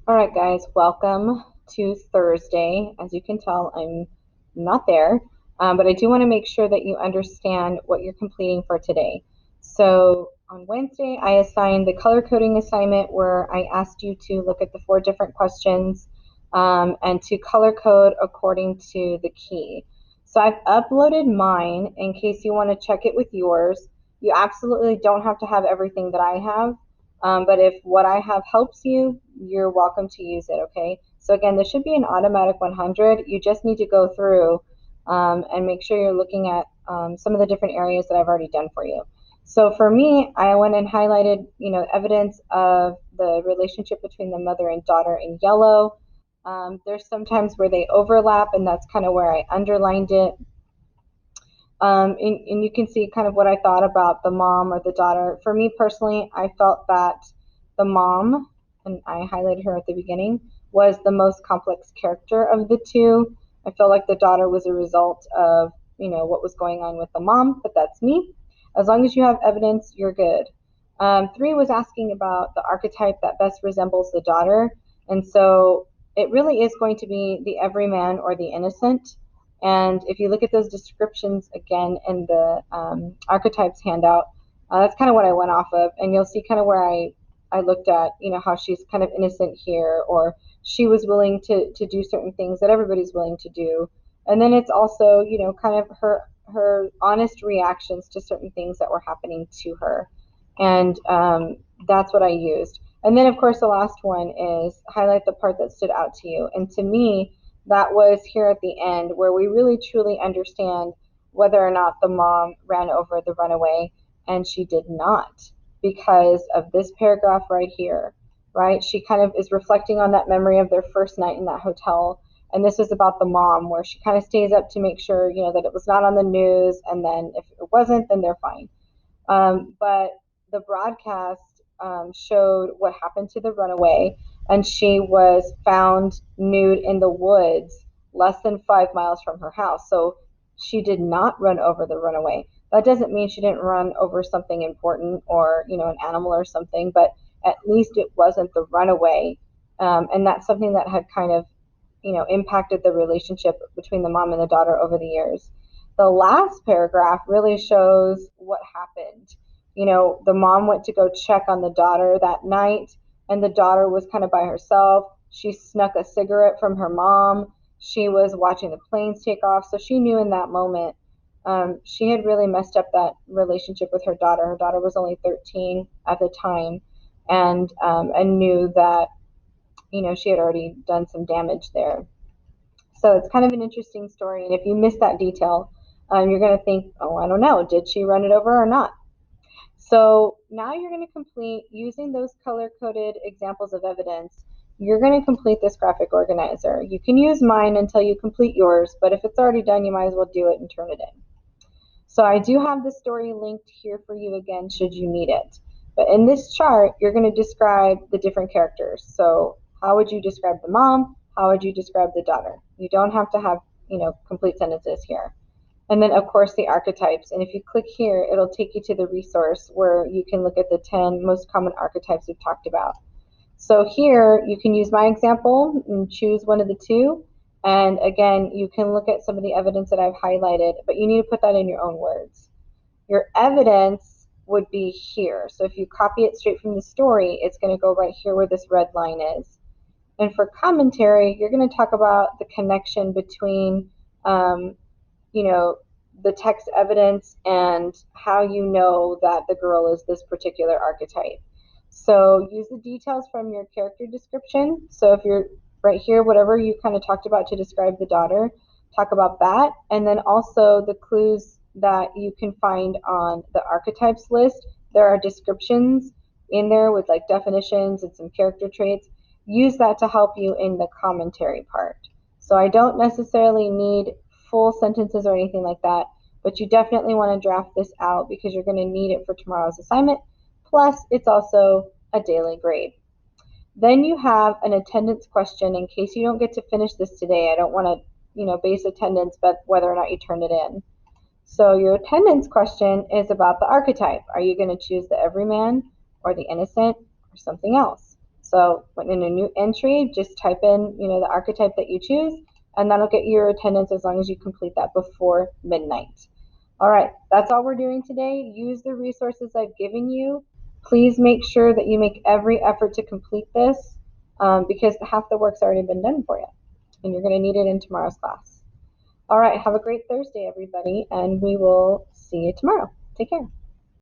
All right, guys, welcome to Thursday. As you can tell, I'm not there, but I do want to make sure that you understand what you're completing for today. So on Wednesday, I assigned the color coding assignment where I asked you to look at the four different questions and to color code according to the key. So I've uploaded mine in case you want to check it with yours. You absolutely don't have to have everything that I have. But if what I have helps you, you're welcome to use it, okay? So again, this should be an automatic 100. You just need to go through and make sure you're looking at some of the different areas that I've already done for you. So for me, I went and highlighted, evidence of the relationship between the mother and daughter in yellow. There's sometimes where they overlap, and that's kind of where I underlined it. And you can see kind of what I thought about the mom or the daughter. For me personally, I felt that the mom, and I highlighted her at the beginning, was the most complex character of the two. I feel like the daughter was a result of, what was going on with the mom, but that's me. As long as you have evidence, you're good. Three was asking about the archetype that best resembles the daughter. And so it really is going to be the everyman or the innocent. And if you look at those descriptions again in the archetypes handout, that's kind of what I went off of. And you'll see kind of where I looked at, how she's kind of innocent here, or she was willing to do certain things that everybody's willing to do. And then it's also, kind of her honest reactions to certain things that were happening to her. And that's what I used. And then, of course, the last one is highlight the part that stood out to you. And to me, that was here at the end where we really truly understand whether or not the mom ran over the runaway, and she did not, because of this paragraph right here, right? She kind of is reflecting on that memory of their first night in that hotel. And this is about the mom, where she kind of stays up to make sure, that it was not on the news. And then if it wasn't, then they're fine. But the broadcast showed what happened to the runaway, and she was found nude in the woods less than 5 miles from her house. So she did not run over the runaway. That doesn't mean she didn't run over something important, or an animal or something, but at least it wasn't the runaway. And that's something that had kind of impacted the relationship between the mom and the daughter over the years. The last paragraph really shows what happened. The mom went to go check on the daughter that night, and the daughter was kind of by herself. She snuck a cigarette from her mom. She was watching the planes take off, so she knew in that moment she had really messed up that relationship with her daughter. Her daughter was only 13 at the time, and knew that she had already done some damage there. So it's kind of an interesting story. And if you miss that detail, you're going to think, oh, I don't know, did she run it over or not? So now you're going to complete, using those color coded examples of evidence, you're going to complete this graphic organizer. You can use mine until you complete yours, but if it's already done, you might as well do it and turn it in. So I do have the story linked here for you again, should you need it. But in this chart, you're going to describe the different characters. So how would you describe the mom? How would you describe the daughter? You don't have to have, complete sentences here. And then, of course, the archetypes. And if you click here, it'll take you to the resource where you can look at the 10 most common archetypes we've talked about. So here you can use my example and choose one of the two. And again, you can look at some of the evidence that I've highlighted, but you need to put that in your own words. Your evidence would be here. So if you copy it straight from the story, it's going to go right here where this red line is. And for commentary, you're going to talk about the connection between, you know, the text evidence and how you know that the girl is this particular archetype. So use the details from your character description. So if you're right here, whatever you kind of talked about to describe the daughter, talk about that. And then also the clues that you can find on the archetypes list. There are descriptions in there with like definitions and some character traits. Use that to help you in the commentary part. So I don't necessarily need full sentences or anything like that, but you definitely want to draft this out because you're going to need it for tomorrow's assignment. Plus, it's also a daily grade. Then you have an attendance question in case you don't get to finish this today. I don't want to, base attendance, but whether or not you turn it in. So your attendance question is about the archetype. Are you going to choose the everyman or the innocent or something else? So in a new entry, just type in, the archetype that you choose, and that'll get your attendance as long as you complete that before midnight. All right, that's all we're doing today. Use the resources I've given you. Please make sure that you make every effort to complete this because half the work's already been done for you, and you're going to need it in tomorrow's class. All right, have a great Thursday, everybody, and we will see you tomorrow. Take care.